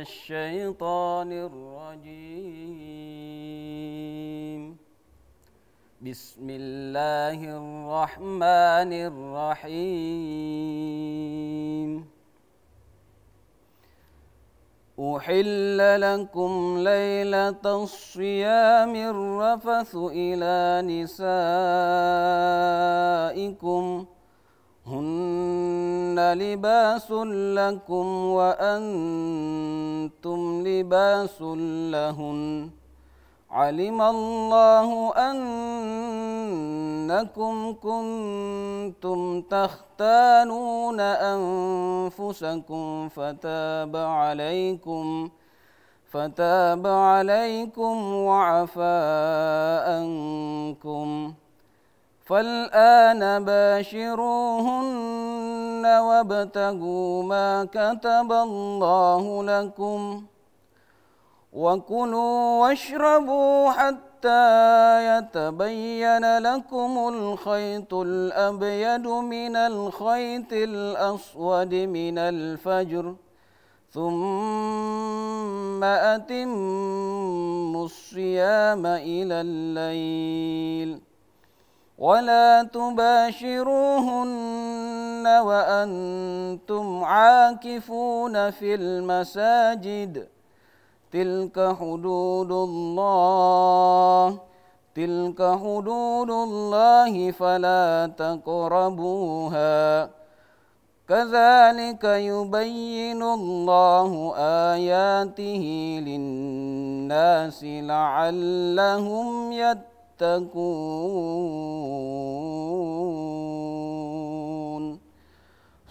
الشيطان الرجيم بسم الله الرحمن الرحيم أحل لكم ليلة الصيام الرفث إلى نسائكم هن لباس لكم وأنتم لباس لهن علم الله أنكم كنتم تختانون أنفسكم فتاب عليكم وعفى عنكم فالآن باشروهن وابتغوا ما كتب الله لكم وكلوا واشربوا حتى يتبين لكم الخيط الأبيض من الخيط الأسود من الفجر ثم أتموا الصيام إلى الليل ولا تباشروهن وأنتم عاكفون في المساجد تلك حدود الله فلا تقربوها كذلك يبين الله آياته للناس لعلهم يتقون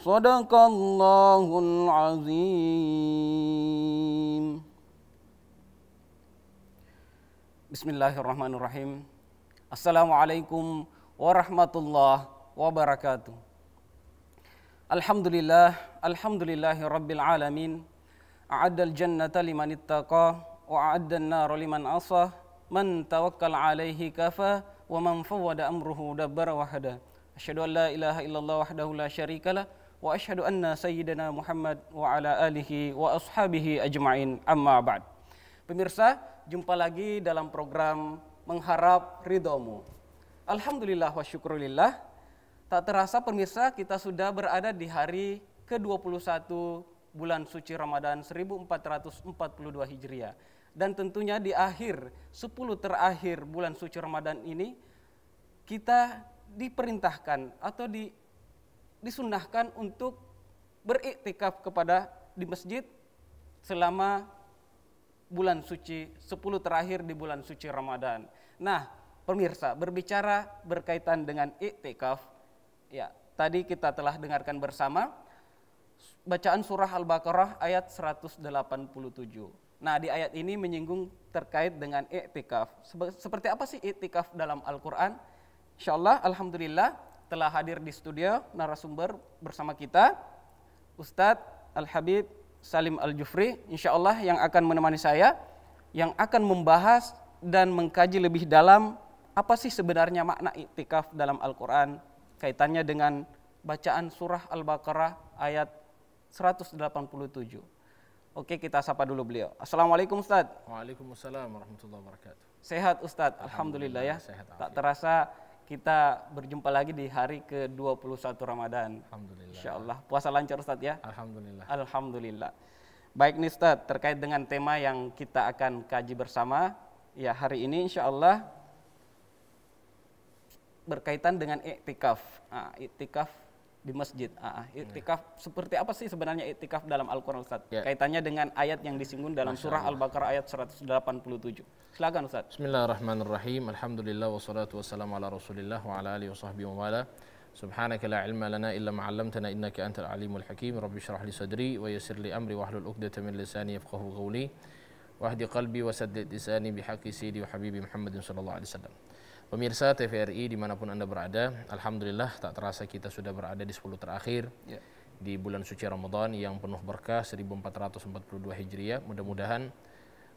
صدق الله العظيم. Bismillahirrahmanirrahim. Assalamualaikum warahmatullahi wabarakatuh. Alhamdulillahi rabbil alamin. A'addal jannata liman ittaqa wa a'addan nara liman asah. Man tawakkal alaihi kafa wa man fawwada amruhu dabbara wahada. Asyhadu an la ilaha illallah wahdahu la syarikalah wa asyhadu anna sayyidina Muhammad wa ala alihi wa ashabihi ajma'in. Amma ba'd. Pemirsa, jumpa lagi dalam program Mengharap Ridhomu. Alhamdulillah wa syukurillah. Tak terasa pemirsa, kita sudah berada di hari ke-21 bulan suci Ramadan 1442 Hijriah. Dan tentunya di akhir 10 terakhir bulan suci Ramadan ini, kita diperintahkan atau disunnahkan untuk beriktikaf di masjid selama bulan suci 10 terakhir di bulan suci Ramadan. Nah, pemirsa, berbicara berkaitan dengan iktikaf, ya, tadi kita telah dengarkan bersama bacaan surah Al-Baqarah ayat 187. Nah, di ayat ini menyinggung terkait dengan iktikaf. Seperti apa sih iktikaf dalam Al-Qur'an? Insyaallah, alhamdulillah telah hadir di studio narasumber bersama kita Ustadz Al-Habib Salim Al-Jufri, insyaallah, yang akan menemani saya, yang akan membahas dan mengkaji lebih dalam apa sih sebenarnya makna iktikaf dalam Al-Quran, kaitannya dengan bacaan surah Al-Baqarah ayat 187. Oke, kita sapa dulu beliau. Assalamualaikum Ustaz. Waalaikumsalam warahmatullahi wabarakatuh. Sehat Ustaz? Alhamdulillah ya. Sehat, tak terasa kita berjumpa lagi di hari ke-21 Ramadan. Alhamdulillah. Insyaallah. Puasa lancar Ustaz ya? Alhamdulillah. Alhamdulillah. Baik nih Ustaz, terkait dengan tema yang kita akan kaji bersama, ya hari ini insyaallah berkaitan dengan iktikaf. Iktikaf di masjid. Iktikaf seperti apa sih sebenarnya iktikaf dalam Al-Quran Ustaz? Ya. Kaitannya dengan ayat yang disinggung dalam surah Al-Baqarah ayat 187. Silakan Ustaz. Bismillahirrahmanirrahim. Alhamdulillah wassalatu wassalamu ala Rasulillah wa ala alihi washabbihi wa wala. Subhanaka la ilma lana illa ma 'allamtana innaka antal alimul hakim. Rabbi shrah li sadri wa yassir li amri wahlul 'uqdatam min lisani yafqahu qawli. Wahdi qalbi wa saddid lisani bihaqqi sayyidi wa habibi Muhammadin sallallahu alaihi wasallam. Pemirsa TVRI dimanapun Anda berada, alhamdulillah tak terasa kita sudah berada di 10 terakhir di bulan suci Ramadan yang penuh berkah 1442 Hijriah. Mudah-mudahan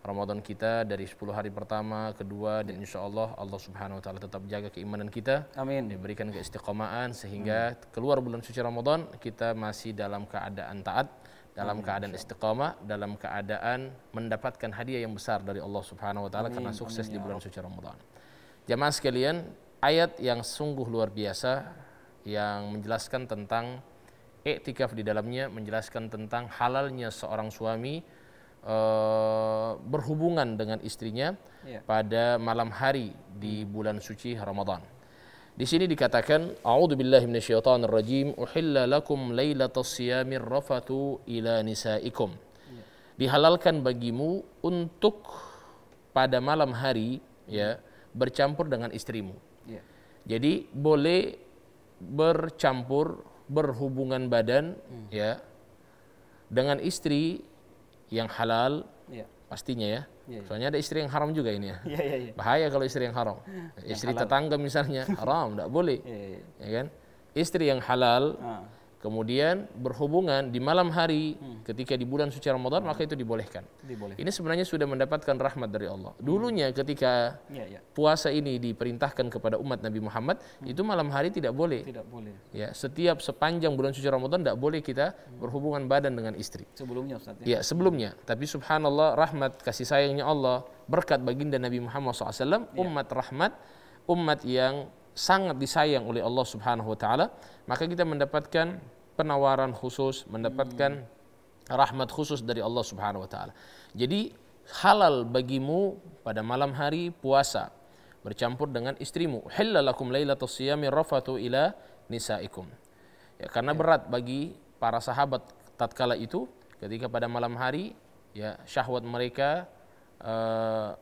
Ramadan kita dari 10 hari pertama, kedua, dan insya Allah Allah subhanahu wa ta'ala tetap jaga keimanan kita. Amin. Diberikan keistiqomahan sehingga keluar bulan suci Ramadan kita masih dalam keadaan taat, dalam keadaan istiqamah, dalam keadaan mendapatkan hadiah yang besar dari Allah Subhanahu wa taala karena sukses di bulan suci Ramadan. Jamaah sekalian, ayat yang sungguh luar biasa yang menjelaskan tentang i'tikaf di dalamnya, menjelaskan tentang halalnya seorang suami berhubungan dengan istrinya pada malam hari di bulan suci Ramadan. Di sini dikatakan, a'udzubillahi minasyaitonir rajim, uhilla lakum lailatas siyamir rafatu ila nisaikum. Dihalalkan bagimu untuk pada malam hari ya bercampur dengan istrimu. Jadi boleh bercampur, berhubungan badan ya dengan istri yang halal pastinya ya. Soalnya ada istri yang haram juga ini ya. Bahaya kalau istri yang haram. Istri tetangga misalnya haram, tidak boleh. Ya kan? Istri yang halal kemudian berhubungan di malam hari ketika di bulan suci Ramadan, maka itu dibolehkan. Ini sebenarnya sudah mendapatkan rahmat dari Allah. Dulunya ketika puasa ini diperintahkan kepada umat Nabi Muhammad, itu malam hari tidak boleh. Ya, setiap sepanjang bulan suci Ramadan tidak boleh kita berhubungan badan dengan istri. Sebelumnya Ustaz ya? Sebelumnya. Tapi subhanallah, rahmat kasih sayangnya Allah, berkat baginda Nabi Muhammad SAW, umat rahmat, umat yang sangat disayang oleh Allah Subhanahu wa taala, maka kita mendapatkan penawaran khusus, mendapatkan rahmat khusus dari Allah Subhanahu wa taala. Jadi halal bagimu pada malam hari puasa bercampur dengan istrimu. Hillalakum lailatus siyami rafatu ila nisaikum. Ya, karena berat bagi para sahabat tatkala itu ketika pada malam hari ya syahwat mereka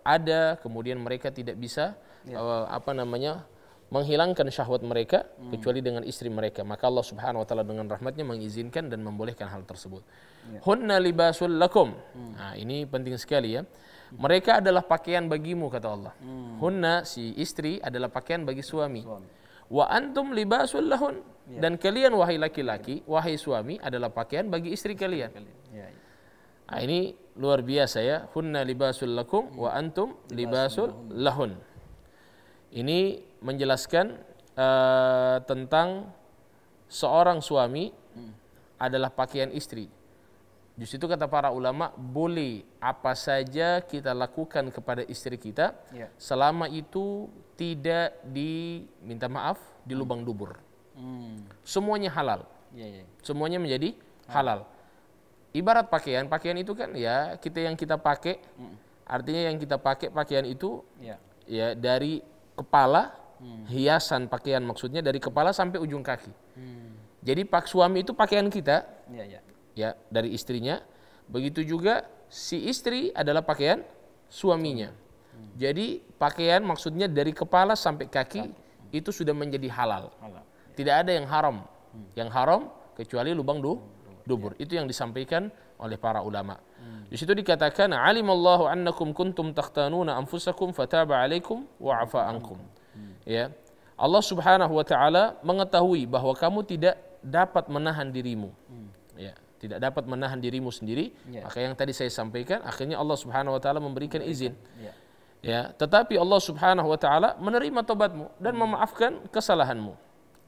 ada, kemudian mereka tidak bisa menghilangkan syahwat mereka kecuali dengan istri mereka. Maka Allah Subhanahu wa taala dengan rahmatnya mengizinkan dan membolehkan hal tersebut. Hunna libasul lakum. Nah, ini penting sekali ya. Mereka adalah pakaian bagimu kata Allah. Hunna si istri adalah pakaian bagi suami. Wa antum libasul lahun. Dan kalian wahai laki-laki, wahai suami adalah pakaian bagi istri kalian. Nah, ini luar biasa ya. Hunna libasul lakum wa antum libasul lahun. Ini menjelaskan tentang seorang suami adalah pakaian istri. Di situ kata para ulama, boleh apa saja kita lakukan kepada istri kita selama itu tidak diminta maaf di lubang dubur. Semuanya halal. Semuanya menjadi halal. Ibarat pakaian itu kan ya yang kita pakai. Artinya yang kita pakai pakaian itu ya dari kepala, hiasan pakaian maksudnya dari kepala sampai ujung kaki. Jadi suami itu pakaian kita, ya dari istrinya. Begitu juga si istri adalah pakaian suaminya. Jadi pakaian maksudnya dari kepala sampai kaki itu sudah menjadi halal. Tidak ada yang haram. Yang haram kecuali lubang dubur. Itu yang disampaikan oleh para ulama. Di situ dikatakan alimallahu annakum kuntum takhtanuna anfusakum fataba alaikum wa afa ankum. Ya. Allah Subhanahu wa taala mengetahui bahwa kamu tidak dapat menahan dirimu. Ya, tidak dapat menahan dirimu sendiri. Maka yang tadi saya sampaikan akhirnya Allah Subhanahu wa taala memberikan izin. Ya, tetapi Allah Subhanahu wa taala menerima tobatmu dan memaafkan kesalahanmu.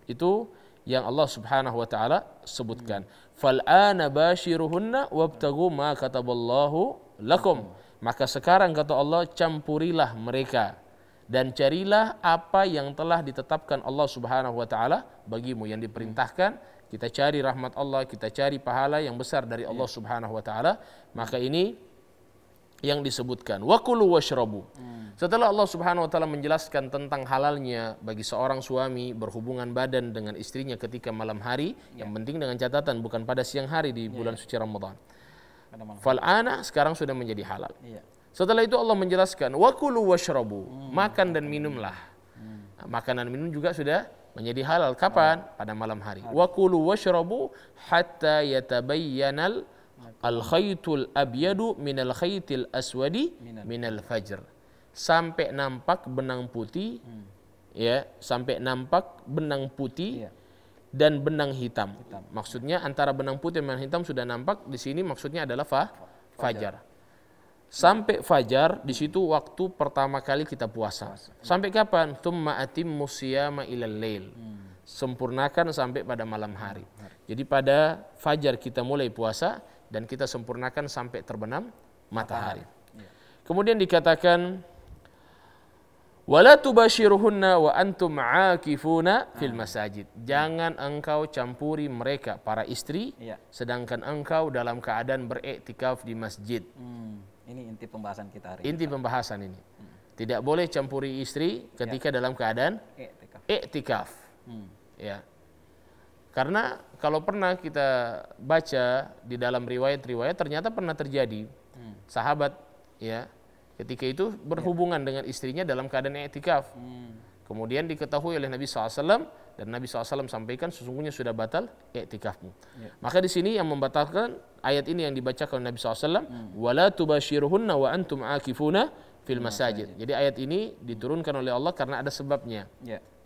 Itu yang Allah Subhanahu wa taala sebutkan. Fal'ana bashiruhunna wabtaghu ma kataballahu lakum. Maka sekarang kata Allah, campurilah mereka dan carilah apa yang telah ditetapkan Allah Subhanahu wa taala bagimu, yang diperintahkan. Kita cari rahmat Allah, kita cari pahala yang besar dari Allah Subhanahu wa taala. Maka ini yang disebutkan wa kulu washrabu. Setelah Allah Subhanahu wa taala menjelaskan tentang halalnya bagi seorang suami berhubungan badan dengan istrinya ketika malam hari, yang penting dengan catatan bukan pada siang hari di bulan suci Ramadan. Fal'ana sekarang sudah menjadi halal. Setelah itu Allah menjelaskan wa kulu washrabu, makan dan minumlah. Makan dan minum juga sudah menjadi halal kapan? Pada malam hari. Wa kulu washrabu hatta yatabayyanal al-khaytul abyadu minal khaytil aswadi minal fajr. Sampai nampak benang putih, ya, sampai nampak benang putih dan benang hitam. Maksudnya antara benang putih dan benang hitam sudah nampak. Di sini maksudnya adalah fajar. Sampai fajar, di situ waktu pertama kali kita puasa. Sampai kapan? Tsumma atimmus siyama ilal lail. Sempurnakan sampai pada malam hari. Jadi pada fajar kita mulai puasa, dan kita sempurnakan sampai terbenam matahari. Ya. Kemudian dikatakan wala tubashiruhunna wa antum aakifuna fil masajid. Jangan engkau campuri mereka para istri sedangkan engkau dalam keadaan beriktikaf di masjid. Ini inti pembahasan kita hari ini. Inti pembahasan ini. Tidak boleh campuri istri ketika dalam keadaan iktikaf. Ya. Karena kalau pernah kita baca di dalam riwayat-riwayat ternyata pernah terjadi sahabat ya ketika itu berhubungan dengan istrinya dalam keadaan i'tikaf. Kemudian diketahui oleh Nabi SAW dan Nabi SAW sampaikan sesungguhnya sudah batal i'tikafmu. Maka di sini yang membatalkan ayat ini yang dibacakan oleh Nabi SAW, wala tubashiruhunna wa antum aakifuna fil masajid. Jadi ayat ini diturunkan oleh Allah karena ada sebabnya.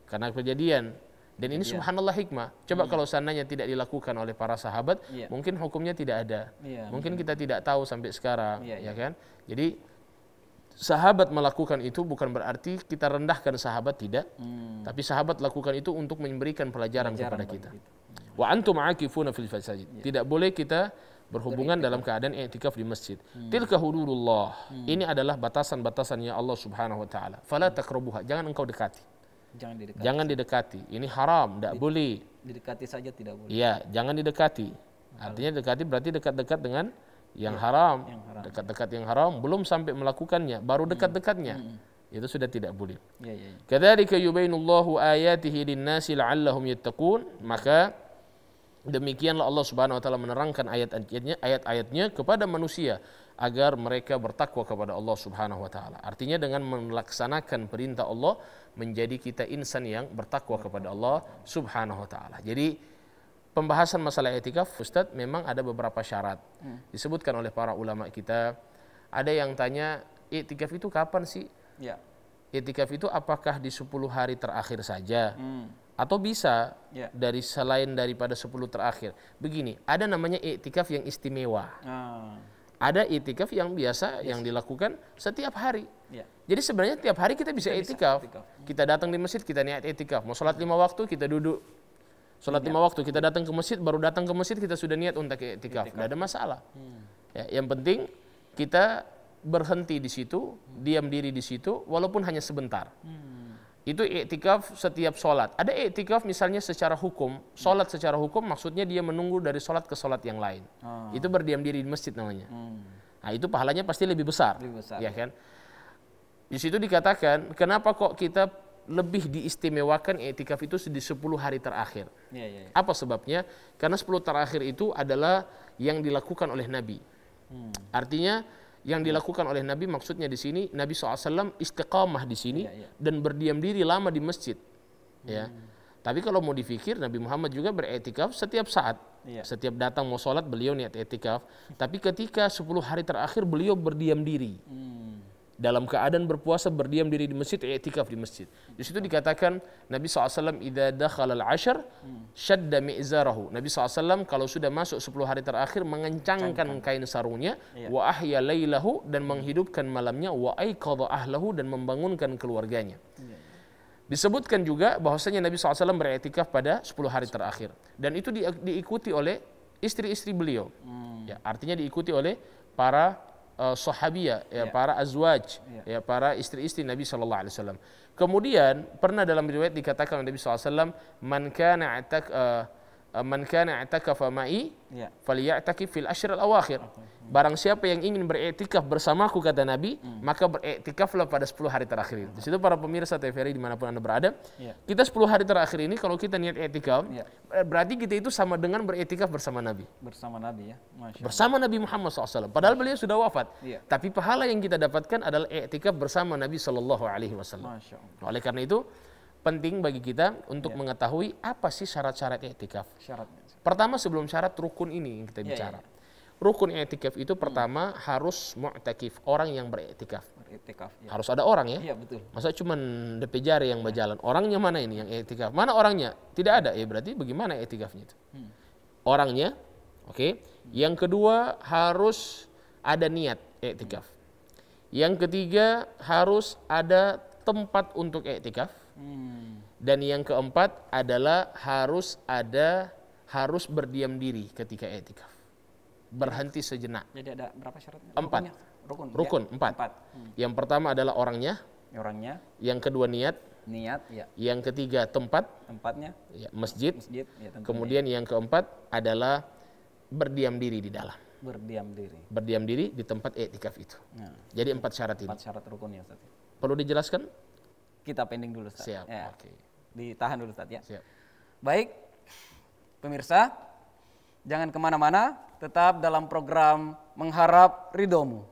Karena kejadian. Dan ini subhanallah hikmah. Coba kalau seandainya tidak dilakukan oleh para sahabat, mungkin hukumnya tidak ada. Mungkin kita tidak tahu sampai sekarang, ya kan? Jadi sahabat melakukan itu bukan berarti kita rendahkan sahabat, tidak. Tapi sahabat lakukan itu untuk memberikan pelajaran kepada kita. Wa antum aakifuna fil masajid. Tidak boleh kita berhubungan dalam keadaan i'tikaf di masjid. Tilka hududullah. Ini adalah batasan-batasannya Allah Subhanahu wa taala. Fala taqrabuha. Jangan engkau dekati. Jangan didekati. Ini haram, tidak boleh. Didekati saja tidak boleh. Iya, jangan didekati. Artinya dekati berarti dekat-dekat dengan yang haram, dekat-dekat yang haram, belum sampai melakukannya, baru dekat-dekatnya, itu sudah tidak boleh. Kadzalika yubainullahu ayatihi lin-nasi la'allahum yattaqun. Maka demikianlah Allah Subhanahu wa taala menerangkan ayat-ayatnya kepada manusia agar mereka bertakwa kepada Allah Subhanahu wa taala. Artinya dengan melaksanakan perintah Allah menjadi kita insan yang bertakwa kepada Allah Subhanahu wa taala. Jadi pembahasan masalah i'tikaf, Ustadz, memang ada beberapa syarat. Disebutkan oleh para ulama kita. Ada yang tanya, i'tikaf itu kapan sih? I'tikaf itu apakah di 10 hari terakhir saja? Atau bisa dari selain daripada 10 terakhir? Begini, ada namanya i'tikaf yang istimewa. Ada i'tikaf yang biasa yang dilakukan setiap hari. Jadi sebenarnya tiap hari kita bisa i'tikaf. Kita datang di masjid, kita niat i'tikaf. Mau sholat 5 waktu, kita duduk. Sholat 5 waktu, kita datang ke masjid, baru datang ke masjid kita sudah niat untuk i'tikaf. Tidak ada masalah. Yang penting kita berhenti di situ, diam diri di situ, walaupun hanya sebentar. Itu i'tikaf setiap sholat. Ada i'tikaf misalnya secara hukum, sholat secara hukum maksudnya dia menunggu dari sholat ke sholat yang lain. Itu berdiam diri di masjid namanya. Nah itu pahalanya pasti lebih besar. Ya kan? Di situ dikatakan, kenapa kok kita lebih diistimewakan i'tikaf itu di 10 hari terakhir. Apa sebabnya? Karena 10 terakhir itu adalah yang dilakukan oleh Nabi. Artinya yang dilakukan oleh Nabi maksudnya di sini Nabi SAW istiqamah di sini dan berdiam diri lama di masjid. Tapi kalau mau dipikir Nabi Muhammad juga beriktikaf setiap saat. Setiap datang mau sholat beliau niat iktikaf. Tapi ketika 10 hari terakhir beliau berdiam diri. Dalam keadaan berpuasa berdiam diri di masjid, i'tikaf di masjid. Di situ dikatakan Nabi SAW idza dakhala al-'ashr shadda mi'zarahu. Nabi SAW kalau sudah masuk 10 hari terakhir mengencangkan kain sarungnya, wa ahya lailahu, dan menghidupkan malamnya, wa aiqadha ahlahu, dan membangunkan keluarganya. Disebutkan juga bahwasanya Nabi SAW beriktikaf pada 10 hari terakhir, dan itu diikuti oleh istri-istri beliau. Artinya diikuti oleh para sahabiyah, para azwaj, para istri-istri Nabi SAW. Kemudian pernah dalam riwayat dikatakan oleh Nabi SAW, man kana i'takafa ma'i falya'takif fil ashr al-awakhir. Barang siapa yang ingin beriktikaf bersamaku, kata Nabi, maka beriktikaflah pada 10 hari terakhir itu. Di situ para pemirsa TVRI dimanapun Anda berada, kita 10 hari terakhir ini kalau kita niat i'tikaf, berarti kita itu sama dengan beriktikaf bersama Nabi. Bersama Nabi, ya. Bersama Nabi Muhammad SAW. Padahal beliau sudah wafat. Tapi pahala yang kita dapatkan adalah i'tikaf bersama Nabi SAW. Oleh karena itu penting bagi kita untuk mengetahui apa sih syarat-syarat i'tikaf. Pertama, sebelum syarat, rukun ini yang kita bicara. Rukun i'tikaf itu pertama harus mu'takif, orang yang beriktikaf. Harus ada orang, ya. Iya, betul. Masa cuma DP jari yang berjalan. Orangnya mana ini yang i'tikaf? Mana orangnya? Tidak ada. Ya berarti bagaimana i'tikafnya itu? Orangnya, oke. Yang kedua harus ada niat i'tikaf. Yang ketiga harus ada tempat untuk i'tikaf. Dan yang keempat adalah harus berdiam diri ketika i'tikaf. berhenti sejenak. Jadi ada berapa syaratnya? 4. Rukun. Rukun, Ya. 4. Yang pertama adalah orangnya. Orangnya. Yang kedua niat. Niat, ya. Yang ketiga tempatnya, ya, masjid. Masjid, ya, tentunya. Kemudian yang keempat adalah berdiam diri di dalam. Berdiam diri. Berdiam diri di tempat i'tikaf itu. Nah, jadi 4 syarat ini. 4 syarat rukunnya, Ustaz. Perlu dijelaskan? Kita pending dulu, Ustaz. Siap. Ya. Oke. Ditahan dulu, Ustaz, ya. Siap. Baik, pemirsa, jangan kemana-mana, tetap dalam program Mengharap Ridhomu.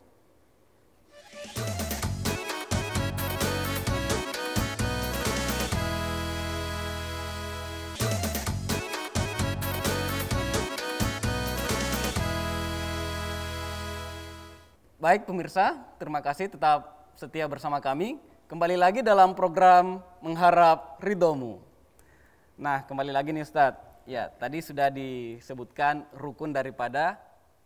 Baik pemirsa, terima kasih tetap setia bersama kami. Kembali lagi dalam program Mengharap Ridhomu. Nah, kembali lagi nih Ustadz. Ya, tadi sudah disebutkan rukun daripada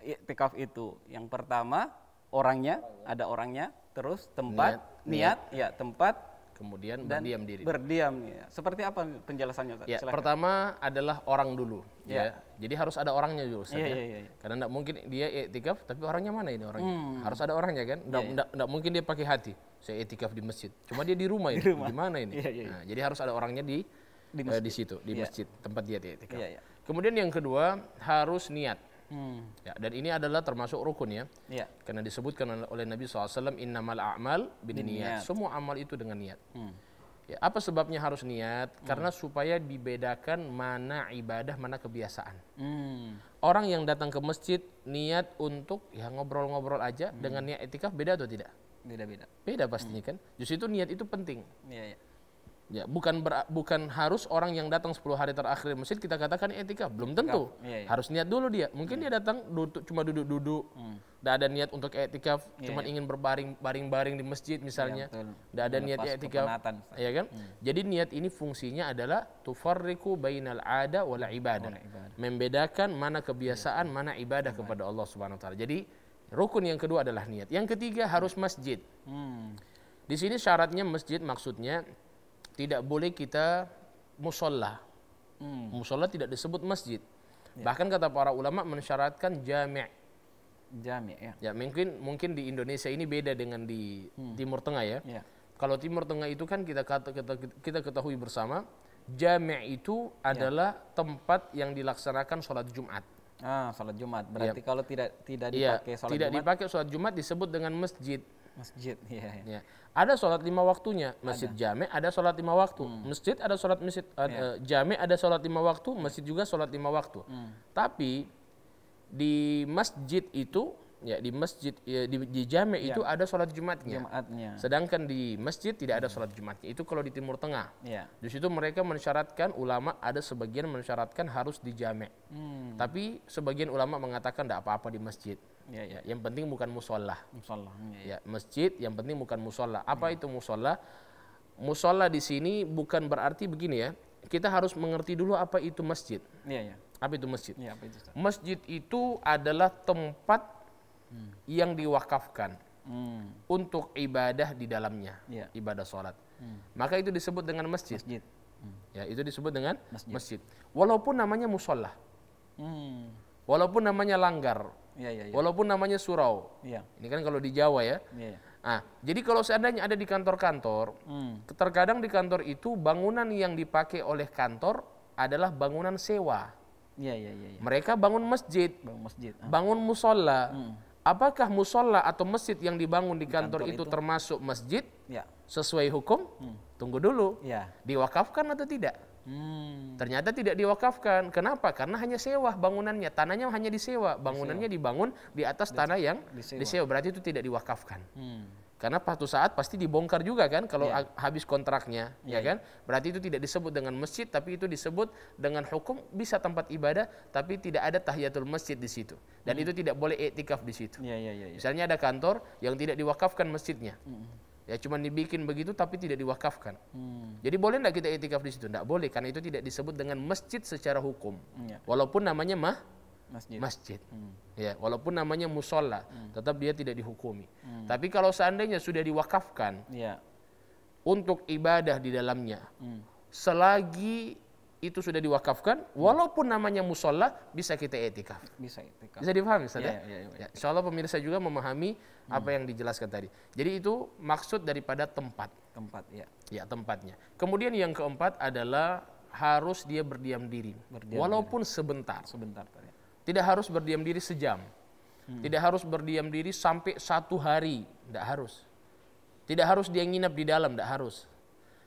i'tikaf itu. Yang pertama, orangnya, ada orangnya. Terus tempat, niat. Ya, tempat. Kemudian dan berdiam diri. Berdiam, ya. Seperti apa penjelasannya Ustadz? Ya, Silakan. pertama adalah orang dulu. Ya. Jadi harus ada orangnya dulu Ustaz, ya. Iya. Karena enggak mungkin dia i'tikaf tapi orangnya mana ini orangnya? Harus ada orangnya kan? Enggak mungkin dia pakai hati. Saya i'tikaf di masjid. Cuma dia di rumah ini. Di mana ini? Nah, jadi harus ada orangnya di situ, di masjid tempat dia i'tikaf. Kemudian yang kedua harus niat. Ya, dan ini adalah termasuk rukun ya. Karena disebutkan oleh Nabi SAW, innamal a'mal binniyat. Semua amal itu dengan niat. Ya, apa sebabnya harus niat? Karena supaya dibedakan mana ibadah, mana kebiasaan. Orang yang datang ke masjid niat untuk ya ngobrol-ngobrol aja dengan niat i'tikaf beda atau tidak? Beda pastinya kan. Justru itu niat itu penting. Ya, bukan harus orang yang datang 10 hari terakhir di masjid kita katakan i'tikaf, belum tentu. Harus niat dulu dia. Mungkin dia datang cuma duduk-duduk. Enggak ada niat untuk i'tikaf, cuma ingin berbaring-baring di masjid misalnya. Enggak ada niat i'tikaf. Ya kan? Jadi niat ini fungsinya adalah tufarriqu bainal 'ada wal ibadah. Membedakan mana kebiasaan, mana ibadah kepada Allah Subhanahu wa taala. Jadi rukun yang kedua adalah niat. Yang ketiga harus masjid. Di sini syaratnya masjid maksudnya tidak boleh kita musola. Musola tidak disebut masjid. Bahkan kata para ulama mensyaratkan jami'. Ya, mungkin di Indonesia ini beda dengan di Timur Tengah ya. Kalau Timur Tengah itu kan kita ketahui bersama, jami' itu adalah tempat yang dilaksanakan sholat Jumat. Sholat Jumat. Berarti kalau tidak dipakai sholat Jumat. Tidak dipakai sholat Jumat disebut dengan masjid. Masjid, ya. Ada sholat 5 waktunya, masjid jami' ada sholat 5 waktu, masjid ada sholat jami' ada sholat 5 waktu, masjid juga sholat 5 waktu. Tapi di masjid itu, ya di masjid di jami' itu ada sholat Jumatnya. Sedangkan di masjid tidak ada sholat Jumatnya. Itu kalau di Timur Tengah. Di situ mereka mensyaratkan, ulama ada sebagian mensyaratkan harus di jami'. Tapi sebagian ulama mengatakan tidak apa-apa di masjid. Ya, yang penting bukan musola. Ya, masjid yang penting bukan musola. Apa itu musola? Musola di sini bukan berarti begini ya. Kita harus mengerti dulu apa itu masjid. Apa itu masjid? Masjid itu adalah tempat yang diwakafkan untuk ibadah di dalamnya, ibadah sholat. Maka itu disebut dengan masjid. Ya, itu disebut dengan masjid. Walaupun namanya musola, walaupun namanya langgar. Walaupun namanya surau. Ini kan kalau di Jawa ya. Jadi kalau seandainya ada di kantor-kantor, terkadang di kantor itu bangunan yang dipakai oleh kantor adalah bangunan sewa. Mereka bangun masjid, bangun musola. Apakah musola atau masjid yang dibangun di kantor itu termasuk masjid? Sesuai hukum? Tunggu dulu. Diwakafkan atau tidak? Ternyata tidak diwakafkan. Kenapa? Karena hanya sewa bangunannya, tanahnya hanya disewa, bangunannya dibangun di atas tanah yang disewa. Berarti itu tidak diwakafkan. Karena suatu saat pasti dibongkar juga kan kalau habis kontraknya, ya kan? Berarti itu tidak disebut dengan masjid, tapi itu disebut dengan hukum bisa tempat ibadah, tapi tidak ada tahiyatul masjid di situ. Dan itu tidak boleh i'tikaf di situ. Misalnya ada kantor yang tidak diwakafkan masjidnya. Ya cuma dibikin begitu tapi tidak diwakafkan. Jadi boleh enggak kita i'tikaf di situ? Enggak boleh karena itu tidak disebut dengan masjid secara hukum. Walaupun namanya masjid. Ya, walaupun namanya musola, tetap dia tidak dihukumi. Tapi kalau seandainya sudah diwakafkan untuk ibadah di dalamnya, selagi itu sudah diwakafkan, walaupun namanya musola, bisa kita i'tikaf. Bisa i'tikaf. Bisa dipahami, Ustaz ya? Ya. Insyaallah pemirsa juga memahami apa yang dijelaskan tadi. Jadi itu maksud daripada tempat. Tempat, ya. Ya, tempatnya. Kemudian yang keempat adalah harus dia berdiam diri, walaupun sebentar. Sebentar tadi. Tidak harus berdiam diri sejam. Tidak harus berdiam diri sampai 1 hari, tidak harus. Tidak harus dia nginap di dalam, tidak harus.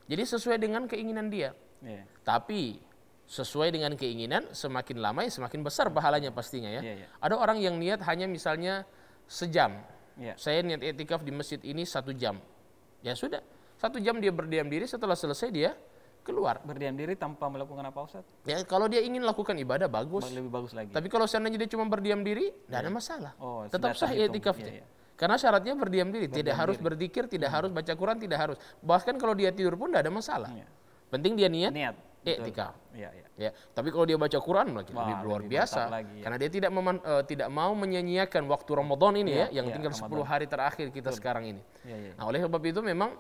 Jadi sesuai dengan keinginan dia. Iya. Tapi sesuai dengan keinginan, semakin lama ya semakin besar pahalanya pastinya ya. Iya. Ada orang yang niat hanya misalnya sejam. Iya. Saya niat i'tikaf di masjid ini 1 jam. Ya sudah, 1 jam dia berdiam diri, setelah selesai dia keluar. Berdiam diri tanpa melakukan apa, Ustaz? Ya kalau dia ingin lakukan ibadah bagus. Lebih bagus lagi. Tapi kalau seandainya dia cuma berdiam diri, tidak ada masalah. Oh, tetap sudah sah terhitung. i'tikafnya. Iya. Karena syaratnya berdiam diri, tidak harus berzikir, tidak harus baca Quran, tidak harus. Bahkan kalau dia tidur pun tidak ada masalah. Iya. Penting dia niat Betul. i'tikaf. Iya. Ya, tapi kalau dia baca Quran lebih luar biasa, lagi, ya. karena dia tidak mau menyanyiakan waktu Ramadan ini yang tinggal Ramadan. 10 hari terakhir kita sekarang ini. Iya. Nah, oleh sebab itu memang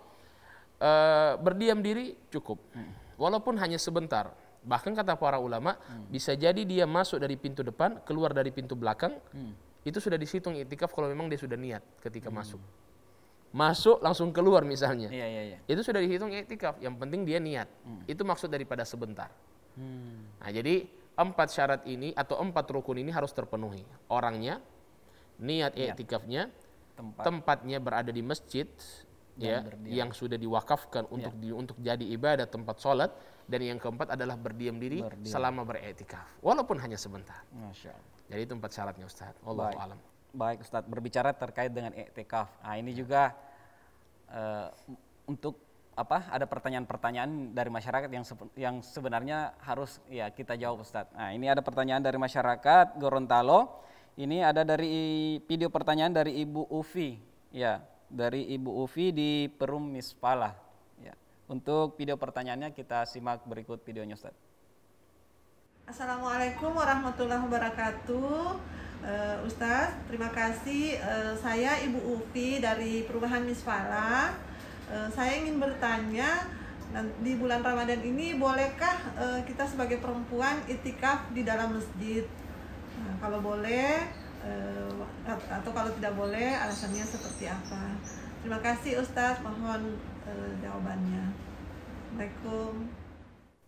berdiam diri cukup, walaupun hanya sebentar. Bahkan kata para ulama, bisa jadi dia masuk dari pintu depan, keluar dari pintu belakang, itu sudah dihitung i'tikaf kalau memang dia sudah niat ketika masuk. Masuk langsung keluar misalnya. Iya. Itu sudah dihitung i'tikaf, yang penting dia niat. Itu maksud daripada sebentar. Nah, jadi 4 syarat ini atau 4 rukun ini harus terpenuhi. Orangnya, niat i'tikafnya, tempatnya berada di masjid ya, yang sudah diwakafkan untuk jadi ibadah tempat sholat, dan yang keempat adalah berdiam diri selama beriktikaf walaupun hanya sebentar. Masya Allah. Jadi itu 4 syaratnya, Ustaz. Wallahu a'lam. Baik, Ustaz, berbicara terkait dengan i'tikaf. Nah, ini juga untuk ada pertanyaan-pertanyaan dari masyarakat yang sebenarnya harus ya kita jawab, Ustaz. Nah, ini ada pertanyaan dari masyarakat Gorontalo. Ini ada dari video pertanyaan dari Ibu Ufi. Ya, dari Ibu Ufi di Perum Mispalah. Ya. Untuk video pertanyaannya kita simak berikut videonya, Ustaz. Assalamualaikum warahmatullahi wabarakatuh. Ustaz, terima kasih. Saya Ibu Ufi dari Perubahan Mispalah. Saya ingin bertanya, di bulan Ramadan ini bolehkah kita sebagai perempuan i'tikaf di dalam masjid? Nah, kalau boleh atau kalau tidak boleh, alasannya seperti apa? Terima kasih Ustaz, mohon jawabannya. Assalamualaikum.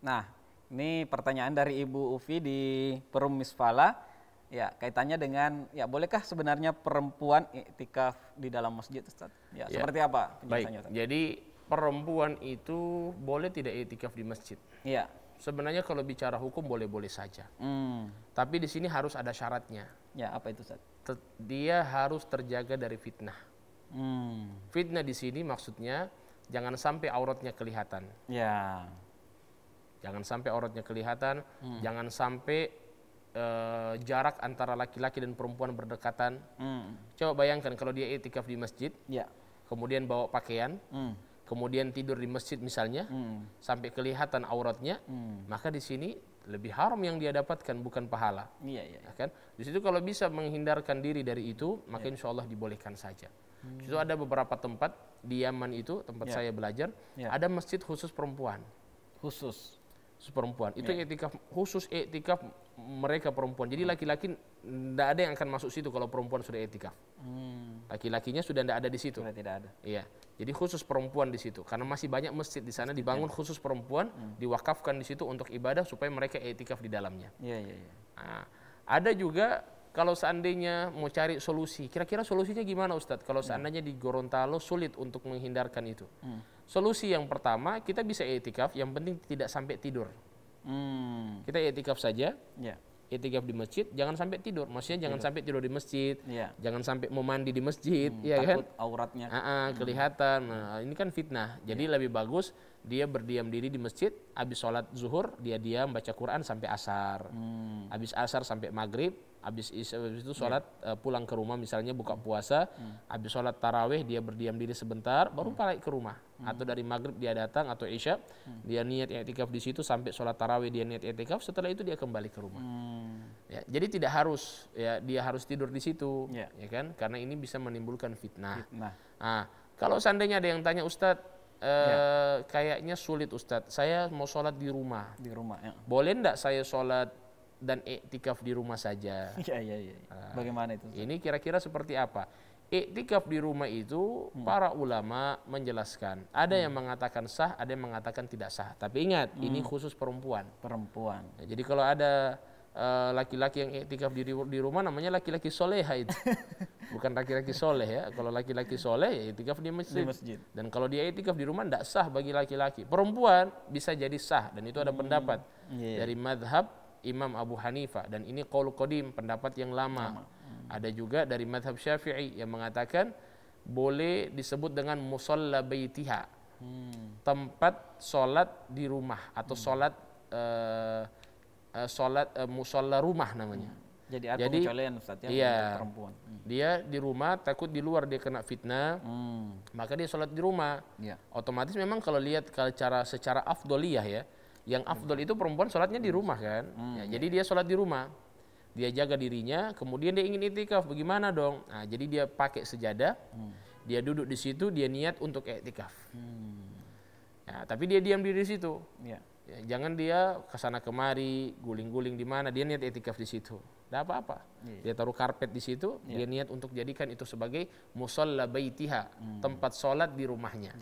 Nah, ini pertanyaan dari Ibu Ufi di Perum Mispalah. Ya, kaitannya dengan bolehkah sebenarnya perempuan i'tikaf di dalam masjid, Ustaz? Ya, seperti apa penjelasannya, Ustaz? Baik. Jadi perempuan itu boleh tidak i'tikaf di masjid? Iya. Sebenarnya kalau bicara hukum boleh-boleh saja. Tapi di sini harus ada syaratnya. Ya, apa itu, Ustaz? Dia harus terjaga dari fitnah. Fitnah di sini maksudnya jangan sampai auratnya kelihatan. Ya. Jangan sampai auratnya kelihatan, jangan sampai jarak antara laki-laki dan perempuan berdekatan. Coba bayangkan kalau dia i'tikaf di masjid, kemudian bawa pakaian, kemudian tidur di masjid misalnya, sampai kelihatan auratnya, maka di sini lebih haram yang dia dapatkan, bukan pahala. Iya. Kan? Di situ kalau bisa menghindarkan diri dari itu, maka insya Allah dibolehkan saja. Di situ ada beberapa tempat di Yaman itu, tempat saya belajar, ada masjid khusus perempuan. Khusus Perempuan itu i'tikaf, khusus i'tikaf mereka perempuan. Jadi laki-laki tidak ada yang akan masuk situ kalau perempuan sudah i'tikaf. Laki-lakinya sudah tidak ada di situ. sudah tidak ada. Iya. Jadi khusus perempuan di situ karena masih banyak masjid di sana dibangun khusus perempuan, diwakafkan di situ untuk ibadah supaya mereka i'tikaf di dalamnya. Iya. Nah, ada juga kalau seandainya mau cari solusi, kira-kira solusinya gimana, Ustadz? Kalau seandainya di Gorontalo sulit untuk menghindarkan itu. Solusi yang pertama, kita bisa i'tikaf, yang penting tidak sampai tidur. Kita i'tikaf saja, i'tikaf di masjid, jangan sampai tidur. Maksudnya jangan sampai tidur di masjid, jangan sampai mau mandi di masjid, ya kan? Takut auratnya Kelihatan. Nah, ini kan fitnah. Jadi lebih bagus dia berdiam diri di masjid, habis sholat zuhur dia diam baca Quran sampai asar, habis asar sampai maghrib, habis itu sholat pulang ke rumah misalnya buka puasa, habis sholat tarawih dia berdiam diri sebentar, baru balik ke rumah. Atau dari maghrib dia datang atau isya, dia niat i'tikaf di situ sampai sholat tarawih dia niat i'tikaf, setelah itu dia kembali ke rumah. Ya, jadi tidak harus dia harus tidur di situ, ya kan? Karena ini bisa menimbulkan fitnah. Nah, kalau seandainya ada yang tanya, Ustadz, kayaknya sulit Ustadz. Saya mau sholat di rumah. Di rumah ya. Boleh enggak saya sholat dan iktikaf di rumah saja? Iya. Bagaimana itu? Ini kira-kira seperti apa? Iktikaf di rumah itu para ulama menjelaskan. Ada yang mengatakan sah, ada yang mengatakan tidak sah. Tapi ingat, ini khusus perempuan. Perempuan. Ya, jadi kalau ada laki-laki yang iktikaf di rumah, namanya laki-laki soleha itu. Bukan laki-laki soleh ya. Kalau laki-laki soleh ya iktikaf di masjid. Dan kalau dia iktikaf di rumah tidak sah bagi laki-laki. Perempuan bisa jadi sah, dan itu ada pendapat dari madhab Imam Abu Hanifah, dan ini qaul qadim, pendapat yang lama. Ada juga dari madhab Syafi'i yang mengatakan boleh disebut dengan musalla baitiha, tempat sholat di rumah atau sholat musalla rumah namanya. Jadi ada pengecualian Ustaz ya, iya, untuk perempuan. Dia di rumah takut di luar dia kena fitnah, maka dia sholat di rumah. Otomatis memang kalau lihat secara afdoliyah ya, yang afdol itu perempuan sholatnya di rumah kan. Jadi dia sholat di rumah, dia jaga dirinya, kemudian dia ingin iktikaf, bagaimana dong? Nah, jadi dia pakai sejadah, dia duduk di situ, dia niat untuk iktikaf. Ya, tapi dia diam di situ. Ya, jangan dia kesana kemari, guling-guling di mana, dia niat iktikaf di situ. Tidak apa-apa. Dia taruh karpet di situ, dia niat untuk jadikan itu sebagai musalla baitiha, tempat sholat di rumahnya.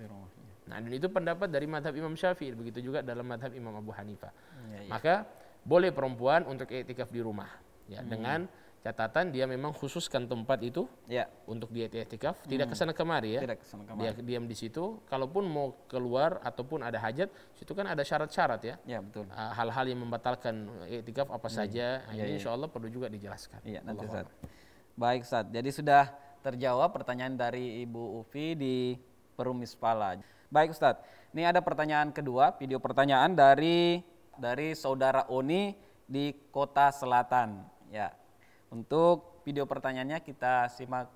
Nah, dan itu pendapat dari madhab Imam Syafi'i, begitu juga dalam madhab Imam Abu Hanifah. Maka boleh perempuan untuk iktikaf di rumah, ya, dengan catatan dia memang khususkan tempat itu untuk dia iktikaf, tidak kesana kemari ya. Dia diam di situ. Kalaupun mau keluar ataupun ada hajat, situ kan ada syarat-syarat ya. Ya, betul. Hal-hal yang membatalkan iktikaf apa saja. Ini insya Allah perlu juga dijelaskan. Iya, nanti Ustaz. Baik Ustaz, jadi sudah terjawab pertanyaan dari Ibu Ufi di Perum Misfala. Baik Ustadz, ini ada pertanyaan kedua, video pertanyaan dari saudara Oni di Kota Selatan. Ya, untuk video pertanyaannya kita simak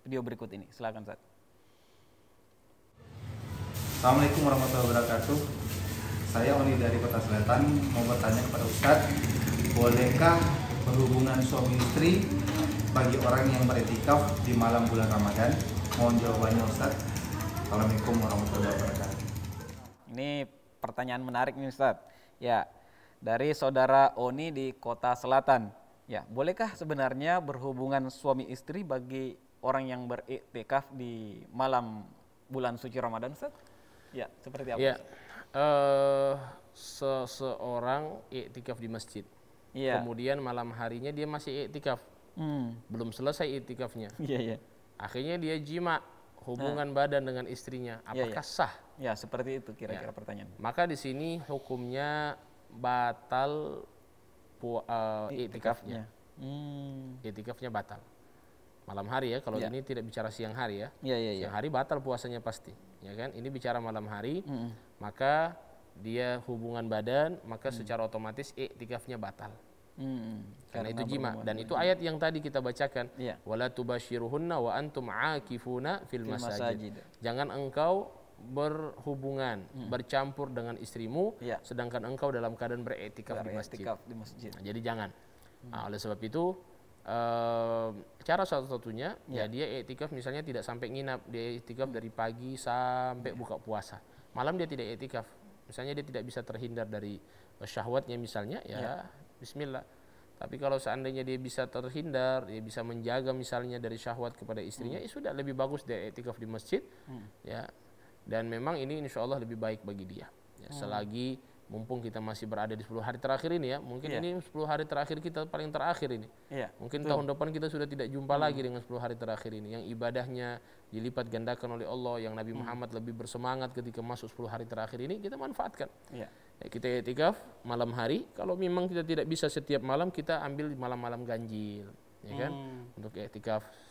video berikut ini. Silakan Ustadz. Assalamualaikum warahmatullahi wabarakatuh. Saya Oni dari Kota Selatan mau bertanya kepada Ustadz, bolehkah berhubungan suami istri bagi orang yang beriktikaf di malam bulan Ramadan? Mohon jawabannya Ustadz. Assalamualaikum warahmatullahi wabarakatuh. Ini pertanyaan menarik nih Ustadz. Ya, dari saudara Oni di Kota Selatan. Ya, bolehkah sebenarnya berhubungan suami istri bagi orang yang beriktikaf di malam bulan suci Ramadan Ustadz? Ya, seperti apa? Ya, seseorang iktikaf di masjid. Kemudian malam harinya dia masih iktikaf. Belum selesai iktikafnya. Akhirnya dia jima, hubungan badan dengan istrinya, apakah sah? Ya, seperti itu kira-kira pertanyaan. Maka di sini hukumnya batal iktikafnya. Iktikafnya batal. Malam hari ya, kalau ini tidak bicara siang hari ya. Siang hari batal puasanya pasti, ya kan? Ini bicara malam hari, maka dia hubungan badan, maka secara otomatis iktikafnya batal. Karena itu jima, dan itu ayat yang tadi kita bacakan, wala tubashiruhunna wa antum aakifuna fil masajid. Jangan engkau berhubungan, bercampur dengan istrimu, sedangkan engkau dalam keadaan beriktikaf di masjid. Nah, jadi jangan. Oleh sebab itu cara satu-satunya ya dia iktikaf misalnya tidak sampai nginap, dia iktikaf dari pagi sampai buka puasa. Malam dia tidak iktikaf, misalnya dia tidak bisa terhindar dari syahwatnya misalnya, bismillah. Tapi kalau seandainya dia bisa terhindar, dia bisa menjaga misalnya dari syahwat kepada istrinya, ya sudah, lebih bagus dia iktikaf di masjid, ya. Dan memang ini insya Allah lebih baik bagi dia. Ya, selagi mumpung kita masih berada di 10 hari terakhir ini ya, mungkin ini 10 hari terakhir kita paling terakhir ini. Mungkin tahun depan kita sudah tidak jumpa lagi dengan 10 hari terakhir ini, yang ibadahnya dilipat gandakan oleh Allah, yang Nabi Muhammad lebih bersemangat ketika masuk 10 hari terakhir ini, kita manfaatkan. Ya, kita iktikaf malam hari, kalau memang kita tidak bisa setiap malam, kita ambil malam-malam ganjil, ya kan? Untuk iktikaf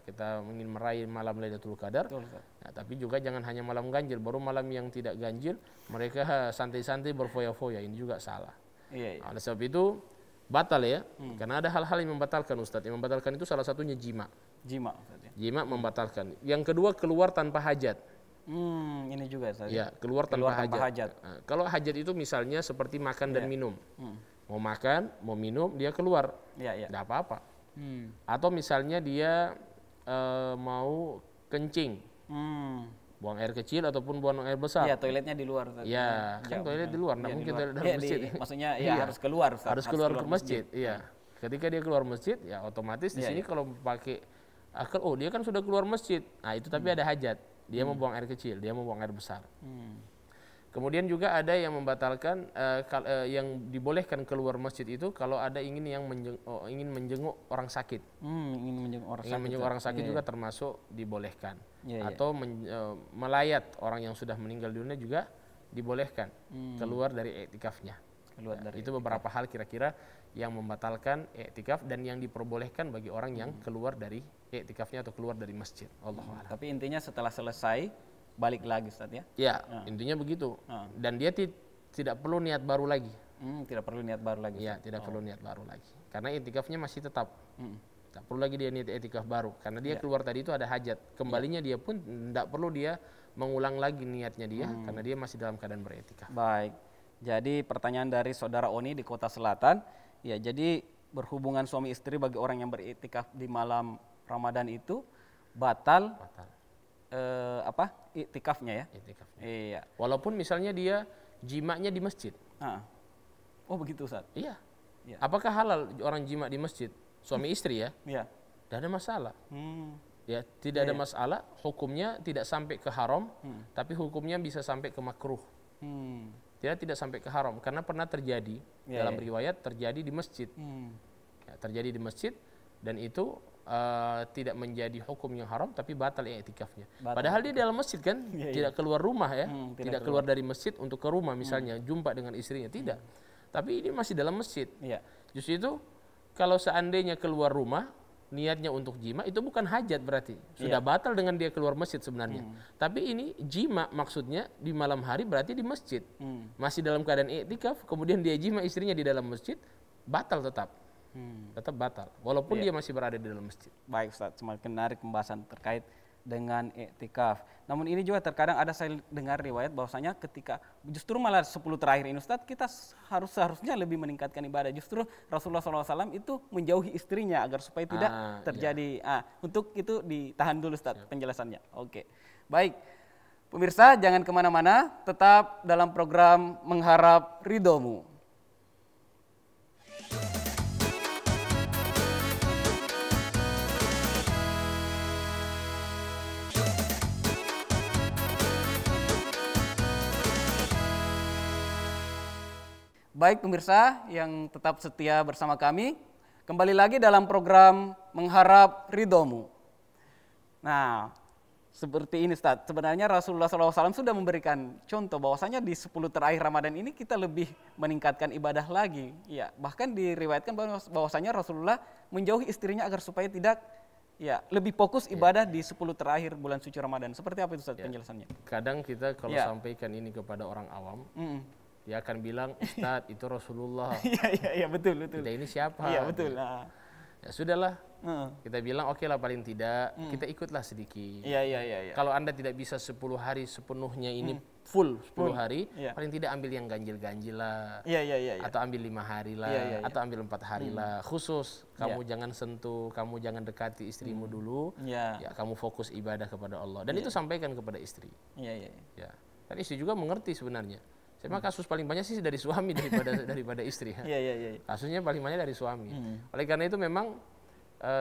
kita ingin meraih malam Lailatul Qadar. Nah, tapi juga jangan hanya malam ganjil, baru malam yang tidak ganjil mereka santai-santai berfoya-foya, ini juga salah. Oleh sebab itu batal ya, karena ada hal-hal yang membatalkan Ustadz. Yang membatalkan itu salah satunya jima. Jima membatalkan. Yang kedua, keluar tanpa hajat. Ini juga saja. Ya, keluar tanpa hajat. Nah, kalau hajat itu misalnya seperti makan dan minum. Mau makan, mau minum, dia keluar. Tidak apa-apa. Atau misalnya dia mau kencing. buang air kecil ataupun buang air besar. Iya, toiletnya di luar. Ustaz. Iya, kan toilet di luar, nggak mungkin toilet dalam masjid. Maksudnya ya Iya. harus keluar, Ustaz. Harus keluar ke masjid. Iya. Ketika dia keluar masjid, ya otomatis di sini kalau pakai akal, oh dia kan sudah keluar masjid. Nah itu tapi ada hajat. Dia mau buang air kecil, dia mau buang air besar. Kemudian juga ada yang membatalkan, yang dibolehkan keluar masjid itu kalau ada ingin menjenguk orang sakit. Ingin menjenguk orang Ingin sakit. menjenguk orang sakit juga termasuk dibolehkan. Atau melayat orang yang sudah meninggal dunia juga dibolehkan keluar dari iktikafnya. Itu beberapa hal kira-kira yang membatalkan iktikaf dan yang diperbolehkan bagi orang yang keluar dari iktikafnya atau keluar dari masjid. Allahu a'lam. Tapi intinya setelah selesai balik lagi, Ustaz ya. Ya, intinya begitu. Dan dia tidak perlu niat baru lagi. Tidak perlu niat baru lagi. Ya, tidak perlu niat baru lagi. Karena iktikafnya masih tetap. Tak perlu lagi dia niat iktikaf baru. Karena dia keluar tadi itu ada hajat. Kembalinya dia pun tidak perlu dia mengulang lagi niatnya dia karena dia masih dalam keadaan beriktikaf. Baik. Jadi pertanyaan dari saudara Oni di Kota Selatan, ya jadi berhubungan suami istri bagi orang yang beriktikaf di malam Ramadan itu batal. Iktikafnya ya? Iktikafnya. Iya. Walaupun misalnya dia jimaknya di masjid. Oh begitu, Ustaz? Iya. Apakah halal orang jima di masjid? Suami istri ya? Iya. Tidak ada masalah. Ya, tidak ada masalah. Hukumnya tidak sampai ke haram, tapi hukumnya bisa sampai ke makruh. Tidak sampai ke haram karena pernah terjadi dalam riwayat terjadi di masjid. Ya, terjadi di masjid dan itu tidak menjadi hukum yang haram tapi batal iktikafnya. Padahal dia dalam masjid kan, tidak keluar rumah ya, tidak keluar dari masjid untuk ke rumah misalnya jumpa dengan istrinya, tidak. Tapi ini masih dalam masjid. Justru itu kalau seandainya keluar rumah niatnya untuk jima itu bukan hajat berarti sudah batal dengan dia keluar masjid sebenarnya. Tapi ini jima maksudnya di malam hari berarti di masjid. Masih dalam keadaan iktikaf kemudian dia jima istrinya di dalam masjid, batal tetap. Tetap batal walaupun dia masih berada di dalam masjid. Baik, Ustaz, semakin menarik pembahasan terkait dengan iktikaf. Namun ini juga terkadang ada saya dengar riwayat bahwasanya ketika justru malah 10 terakhir ini, Ustaz, kita seharusnya lebih meningkatkan ibadah. Justru Rasulullah SAW itu menjauhi istrinya agar supaya tidak terjadi. Untuk itu ditahan dulu, Ustaz, penjelasannya. Oke. Baik, pemirsa jangan kemana-mana, tetap dalam program Mengharap Ridhomu. Baik pemirsa yang tetap setia bersama kami, kembali lagi dalam program Mengharap Ridhomu. Nah, seperti ini Ustaz, sebenarnya Rasulullah SAW sudah memberikan contoh bahwasanya di 10 terakhir Ramadan ini kita lebih meningkatkan ibadah lagi. Ya, bahkan diriwayatkan bahwasanya Rasulullah menjauhi istrinya agar supaya tidak lebih fokus ibadah di 10 terakhir bulan suci Ramadan. Seperti apa itu Ustaz penjelasannya? Kadang kita kalau sampaikan ini kepada orang awam, dia akan bilang, Ustadz itu Rasulullah. Iya betul. Kita ini siapa? Iya betul. Ya sudahlah. Kita bilang oke lah paling tidak kita ikutlah sedikit. Iya. Kalau Anda tidak bisa 10 hari sepenuhnya ini full 10 hari, paling tidak ambil yang ganjil-ganjil lah. Iya. Atau ambil 5 hari lah, atau ambil 4 hari lah. Khusus kamu jangan sentuh, kamu jangan dekati istrimu dulu. Ya, kamu fokus ibadah kepada Allah. Dan itu sampaikan kepada istri. Iya. Ya. Dan istri juga mengerti sebenarnya. Saya mah kasus paling banyak sih dari suami daripada istri. Iya. Kasusnya paling banyak dari suami. Oleh karena itu memang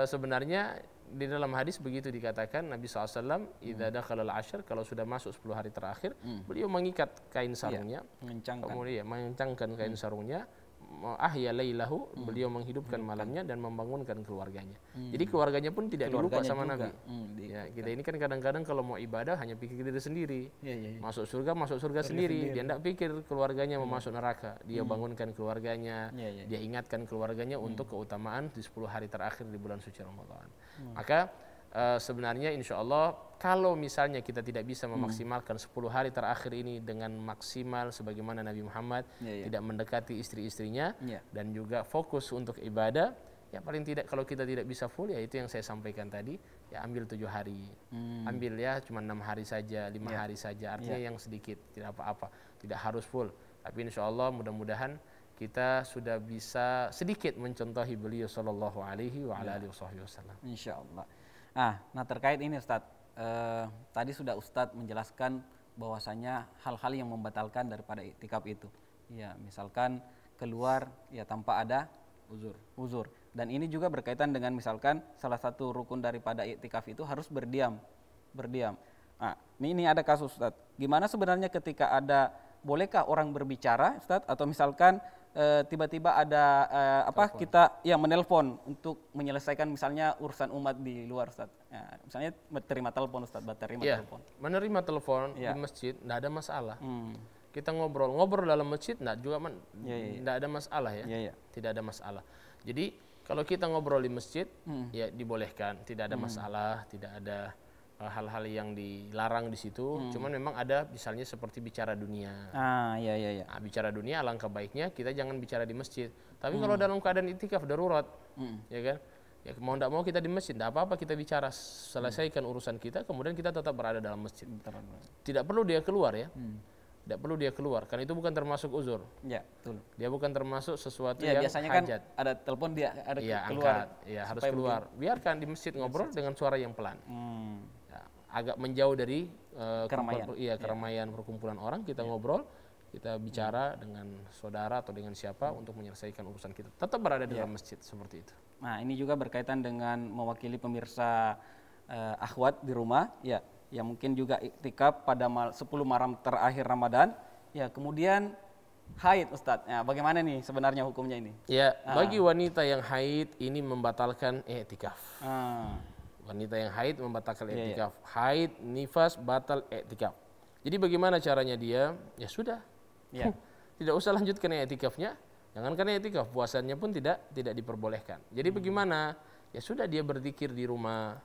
sebenarnya di dalam hadis begitu dikatakan Nabi SAW, idza dakhalal ashr, kalau sudah masuk 10 hari terakhir, beliau mengikat kain sarungnya, kemudian mengencangkan kain sarungnya, ahya lailahu, beliau menghidupkan malamnya dan membangunkan keluarganya. Jadi keluarganya pun tidak dilupa sama Nabi. Ya, kita ini kan kadang-kadang kalau mau ibadah hanya pikir diri sendiri. Masuk surga sendiri. Dia tidak pikir keluarganya mau masuk neraka. Dia bangunkan keluarganya, dia ingatkan keluarganya untuk keutamaan di 10 hari terakhir di bulan suci Ramadan. Maka sebenarnya insya Allah kalau misalnya kita tidak bisa memaksimalkan 10 hari terakhir ini dengan maksimal sebagaimana Nabi Muhammad tidak mendekati istri-istrinya dan juga fokus untuk ibadah, ya paling tidak kalau kita tidak bisa full ya itu yang saya sampaikan tadi, ya ambil 7 hari, ambil ya cuma 6 hari saja, 5 hari saja, artinya yang sedikit, tidak apa-apa, tidak harus full, tapi insya Allah mudah-mudahan kita sudah bisa sedikit mencontohi beliau sallallahu alaihi wa ala alihi wasallam. Insya Allah. Nah terkait ini Ustaz, tadi sudah Ustadz menjelaskan bahwasanya hal-hal yang membatalkan daripada iktikaf itu. Ya, misalkan keluar ya tanpa ada uzur. Dan ini juga berkaitan dengan misalkan salah satu rukun daripada iktikaf itu harus berdiam. Nah, ini ada kasus Ustadz. Gimana sebenarnya ketika bolehkah orang berbicara Ustadz, atau misalkan tiba-tiba ada kita yang menelpon untuk menyelesaikan misalnya urusan umat di luar Ustadz. Ya, misalnya terima telepon Ustadz, telepon. Menerima telepon di masjid tidak ada masalah. Kita ngobrol dalam masjid tidak ada masalah ya. Tidak ada masalah. Jadi kalau kita ngobrol di masjid ya dibolehkan, tidak ada masalah, tidak ada hal-hal yang dilarang di situ. Cuman memang ada misalnya seperti bicara dunia. Nah, bicara dunia alangkah baiknya kita jangan bicara di masjid. Tapi kalau dalam keadaan iktikaf darurat, ya kan? Ya mau tidak mau kita di masjid, tidak apa-apa kita bicara, selesaikan urusan kita, kemudian kita tetap berada dalam masjid. Tidak perlu dia keluar ya. Tidak perlu dia keluar, karena itu bukan termasuk uzur. Ya, betul. Dia bukan termasuk sesuatu yang biasanya hajat. Kan ada telepon dia ada keluar. Ya, harus keluar. Biarkan di masjid ngobrol dengan suara yang pelan. Ya, agak menjauh dari keramaian perkumpulan orang, kita ngobrol, kita bicara dengan saudara atau dengan siapa untuk menyelesaikan urusan kita. Tetap berada di dalam masjid seperti itu. Nah, ini juga berkaitan dengan mewakili pemirsa akhwat di rumah, ya mungkin juga iktikaf pada 10 malam terakhir Ramadan, ya kemudian haid Ustadz. Ya, bagaimana nih sebenarnya hukumnya ini? Ya, bagi wanita yang haid ini membatalkan iktikaf. Wanita yang haid membatalkan iktikaf. Haid, nifas, batal iktikaf. Jadi bagaimana caranya dia? Ya sudah. Tidak usah lanjutkan iktikafnya. Jangankan iktikaf, puasanya pun tidak diperbolehkan. Jadi bagaimana? Ya sudah, dia berzikir di rumah,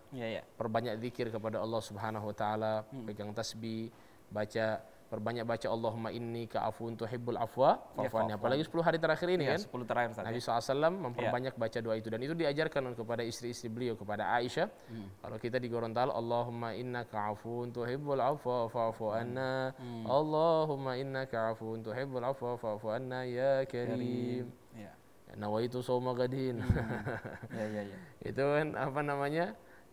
perbanyak zikir kepada Allah Subhanahu Wa Taala, pegang tasbih, perbanyak baca Allahumma inni ka'afuun tuhibbul afwa fa'fu anni. Apalagi 10 hari terakhir ini kan, 10 terakhir Nabi SAW memperbanyak baca doa itu, dan itu diajarkan kepada istri-istri beliau, kepada Aisyah. Kalau kita di Gorontalo, Allahumma inna ka'afuun tuhibbul afwa fa'fu anna, Allahumma inna ka'afuun tuhibbul afwa fa'fu anna ya karim. Nawaitu sawma gadin. Itu kan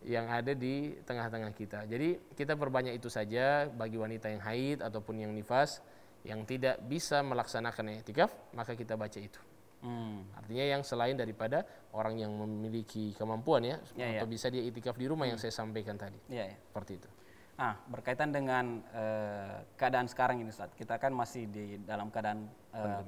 yang ada di tengah-tengah kita. Jadi kita perbanyak itu saja bagi wanita yang haid ataupun yang nifas yang tidak bisa melaksanakan iktikaf, maka kita baca itu. Artinya yang selain daripada orang yang memiliki kemampuan atau bisa dia iktikaf di rumah yang saya sampaikan tadi. Seperti itu. Berkaitan dengan keadaan sekarang ini Ustadz, kita kan masih di dalam keadaan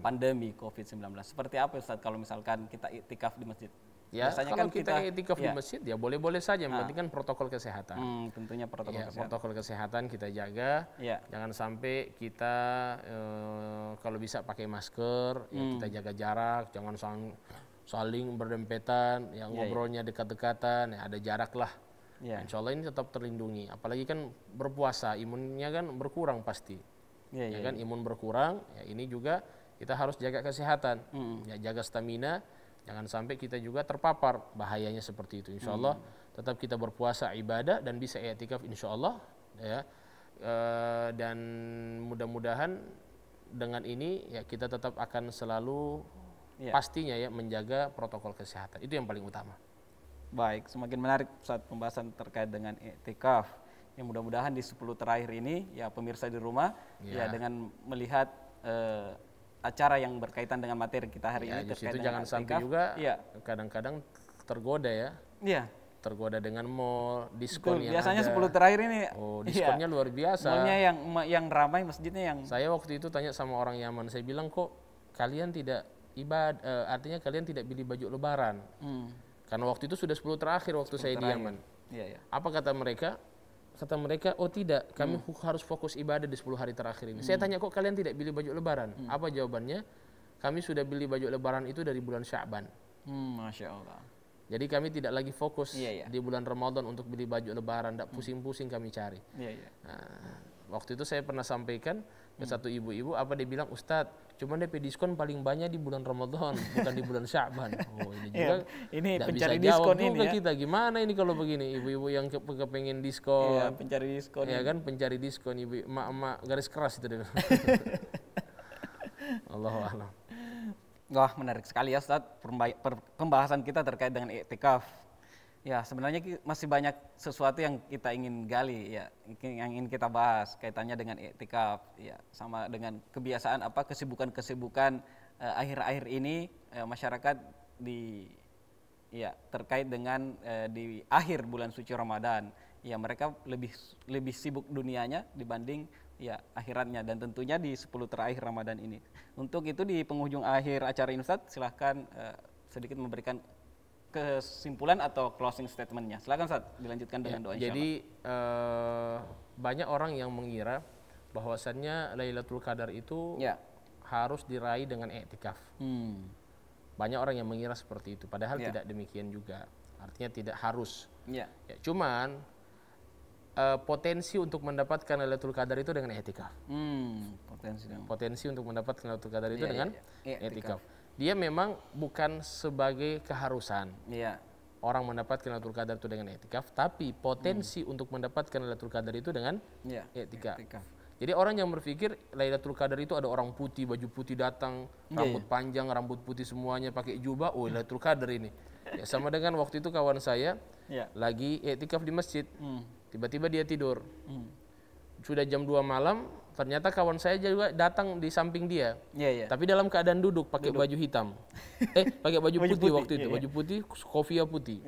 pandemi COVID-19. Seperti apa Ustadz kalau misalkan kita iktikaf di masjid? Ya, biasanya kalau kan kita iktikaf di masjid ya boleh-boleh saja, yang penting kan protokol kesehatan. Tentunya protokol kesehatan. Protokol kesehatan kita jaga. Jangan sampai kita kalau bisa pakai masker, kita jaga jarak, jangan saling berdempetan, ngobrolnya dekat-dekatan, ada jarak lah. Insya Allah ini tetap terlindungi. Apalagi kan berpuasa, imunnya kan berkurang pasti. Kan imun berkurang, ini juga kita harus jaga kesehatan, jaga stamina, jangan sampai kita juga terpapar, bahayanya seperti itu. Insya Allah tetap kita berpuasa, ibadah, dan bisa i'tikaf insya Allah. Dan mudah-mudahan dengan ini kita tetap akan selalu pastinya menjaga protokol kesehatan. Itu yang paling utama. Baik, semakin menarik saat pembahasan terkait dengan iktikaf. Yang mudah-mudahan di 10 terakhir ini pemirsa di rumah dengan melihat acara yang berkaitan dengan materi kita hari ini terkait dengan jangan sampai juga kadang-kadang tergoda tergoda dengan mall, diskon yang biasanya ada. 10 terakhir ini diskonnya luar biasa. Mallnya yang ramai, masjidnya yang saya waktu itu tanya sama orang Yaman, saya bilang kok kalian tidak artinya kalian tidak beli baju lebaran. Karena waktu itu sudah 10 terakhir waktu saya di Yaman. Apa kata mereka? Kata mereka, oh tidak, kami harus fokus ibadah di 10 hari terakhir ini. Saya tanya, kok kalian tidak beli baju lebaran? Apa jawabannya? Kami sudah beli baju lebaran itu dari bulan Sya'ban. Masya Allah. Jadi kami tidak lagi fokus di bulan Ramadan untuk beli baju lebaran, tidak pusing-pusing kami cari. Nah, waktu itu saya pernah sampaikan ke satu ibu-ibu, apa dia bilang, Ustadz, cuma DP diskon paling banyak di bulan Ramadan, bukan di bulan Sya'ban. Oh, ini juga ini pencari bisa diskon jawab ini kita. Gimana ini kalau begini, ibu-ibu yang kepengen diskon. Pencari diskon. Kan pencari diskon, ibu emak-emak garis keras itu. Allahu a'lam. Wah, menarik sekali ya Ustadz pembahasan kita terkait dengan iktikaf. Ya, sebenarnya masih banyak sesuatu yang kita ingin gali ya, yang ingin kita bahas kaitannya dengan iktikaf ya, sama dengan kebiasaan apa kesibukan-kesibukan akhir-akhir ini masyarakat di ya terkait dengan di akhir bulan suci Ramadan. Ya, mereka lebih sibuk dunianya dibanding ya akhiratnya, dan tentunya di 10 terakhir Ramadan ini. Untuk itu di penghujung akhir acara ini Ustaz, silahkan sedikit memberikan kesimpulan atau closing statementnya. Silakan Ustaz, dilanjutkan dengan doa. Jadi banyak orang yang mengira bahwasannya Lailatul Qadar itu harus diraih dengan i'tikaf. Banyak orang yang mengira seperti itu, padahal tidak demikian juga. Artinya tidak harus. Ya, cuman potensi untuk mendapatkan Lailatul Qadar itu dengan i'tikaf. Potensi untuk mendapatkan Lailatul Qadar itu dengan i'tikaf. Dia memang bukan sebagai keharusan. Orang mendapatkan Lailatul Qadar itu dengan i'tikaf, tapi potensi untuk mendapatkan Lailatul Qadar itu dengan i'tikaf. Jadi orang yang berpikir Lailatul Qadar itu ada orang putih, baju putih datang, rambut panjang, rambut putih semuanya, pakai jubah, oh Lailatul Qadar ini. Ya, sama dengan waktu itu kawan saya lagi i'tikaf di masjid, tiba-tiba dia tidur. Sudah jam 2 malam, ternyata kawan saya juga datang di samping dia. Tapi dalam keadaan duduk, pakai baju hitam. Pakai baju putih waktu itu, baju putih, kopiah putih.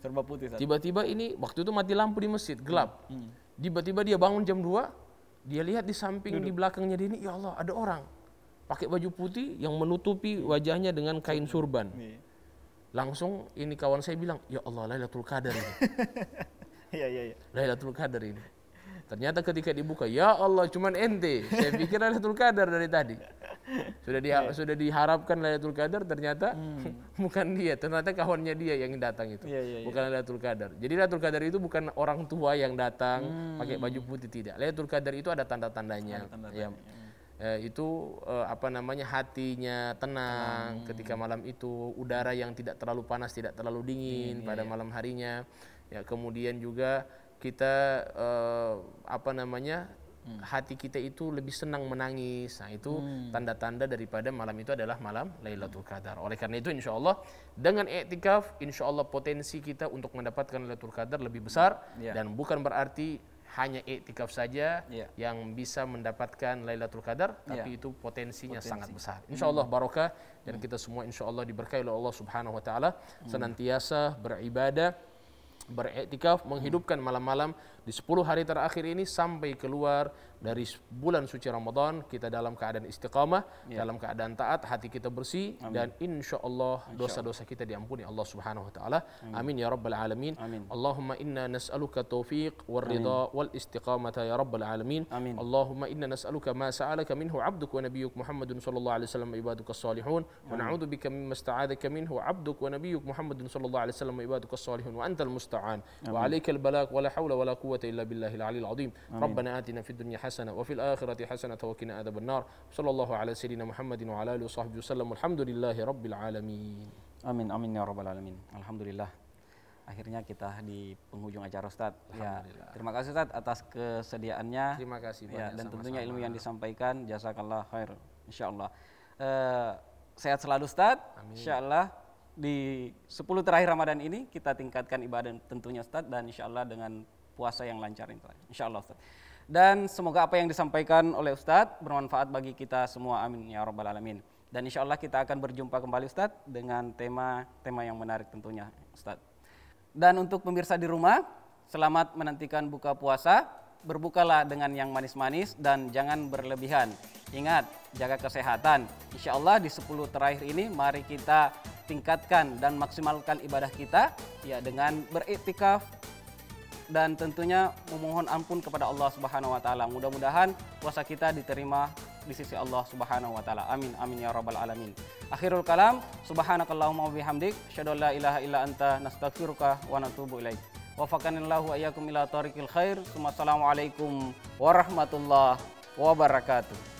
Serba putih. Tiba-tiba ini waktu itu mati lampu di masjid, gelap. Tiba-tiba dia bangun jam 2, dia lihat di samping di belakangnya dia ini, ya Allah, ada orang pakai baju putih yang menutupi wajahnya dengan kain surban. Langsung ini kawan saya bilang, ya Allah, Lailatul Qadar ini. Lailatul Qadar ini. Ternyata ketika dibuka, ya Allah, cuman ente. Saya pikir Lailatul Qadar dari tadi. Sudah diharapkan Lailatul Qadar, ternyata bukan dia. Ternyata kawannya dia yang datang itu. Bukan Lailatul Qadar. Jadi Lailatul Qadar itu bukan orang tua yang datang pakai baju putih, tidak. Lailatul Qadar itu ada tanda-tandanya. Itu hatinya tenang ketika malam itu, udara yang tidak terlalu panas, tidak terlalu dingin pada malam harinya. Ya, kemudian juga kita hati kita itu lebih senang menangis. Nah, itu tanda-tanda daripada malam itu adalah malam Lailatul Qadar. Oleh karena itu insyaallah dengan i'tikaf insyaallah potensi kita untuk mendapatkan Lailatul Qadar lebih besar, dan bukan berarti hanya i'tikaf saja yang bisa mendapatkan Lailatul Qadar, tapi itu potensinya sangat besar. Insyaallah barokah, dan kita semua insyaallah diberkahi oleh Allah Subhanahu wa taala senantiasa beribadah, beriktikaf, menghidupkan malam-malam di 10 hari terakhir ini sampai keluar dari bulan suci Ramadan kita dalam keadaan istiqamah, dalam keadaan taat, hati kita bersih, dan insyaallah dosa-dosa kita diampuni Allah Subhanahu wa taala. Amin ya rabbal alamin. Allahumma inna nas'aluka taufiq wal ridha wal istiqamata ya rabbal alamin. Allahumma inna nas'aluka ma sa'alaka minhu 'abduk wa nabiyyuk Muhammadun sallallahu alaihi wasallam wa ibadukas salihun, wa na'udzu bika mimma ista'adzaka minhu 'abduk wa nabiyyuk Muhammadun sallallahu alaihi wasallam wa ibadukas salihun wa antal musta'an wa 'alaikal balagh wa la haula wa la quwwata illa billahil 'aliyyil 'azim. Rabbana atina fid dunya hasanah wa fil akhirati hasanah wa qina adzaban nar. Sallallahu ala sayyidina Muhammadin wa ala alihi washabbihi wasallam. Alhamdulillahi rabbil alamin. Amin amin ya rabbal alamin. Alhamdulillah. Akhirnya kita di penghujung acara Ustaz. Ya, terima kasih Ustaz atas kesediaannya. Terima kasih banyak. Dan tentunya ilmu yang disampaikan, jazakallah khair. Insyaallah. Sehat selalu Ustaz. Insyaallah di 10 terakhir Ramadan ini kita tingkatkan ibadah tentunya Ustaz, dan insyaallah dengan puasa yang lancar insyaallah Ustaz. Dan semoga apa yang disampaikan oleh Ustaz bermanfaat bagi kita semua, amin ya rabbal alamin. Dan insyaallah kita akan berjumpa kembali Ustaz dengan tema yang menarik tentunya Ustaz. Dan untuk pemirsa di rumah, selamat menantikan buka puasa. Berbukalah dengan yang manis-manis dan jangan berlebihan. Ingat, jaga kesehatan. Insyaallah di 10 terakhir ini mari kita tingkatkan dan maksimalkan ibadah kita ya dengan beriktikaf dan tentunya memohon ampun kepada Allah Subhanahu wa taala. Mudah-mudahan puasa kita diterima di sisi Allah Subhanahu wa taala. Amin amin ya rabbal alamin. Akhirul kalam, subhanakallahumma wa bihamdik, asyhadu an la ilaha illa anta, nastaghfiruka wa natubu ilaik. Wafaqanillahu wa iyyakum ila thariqil khair. Wassalamualaikum warahmatullahi wabarakatuh.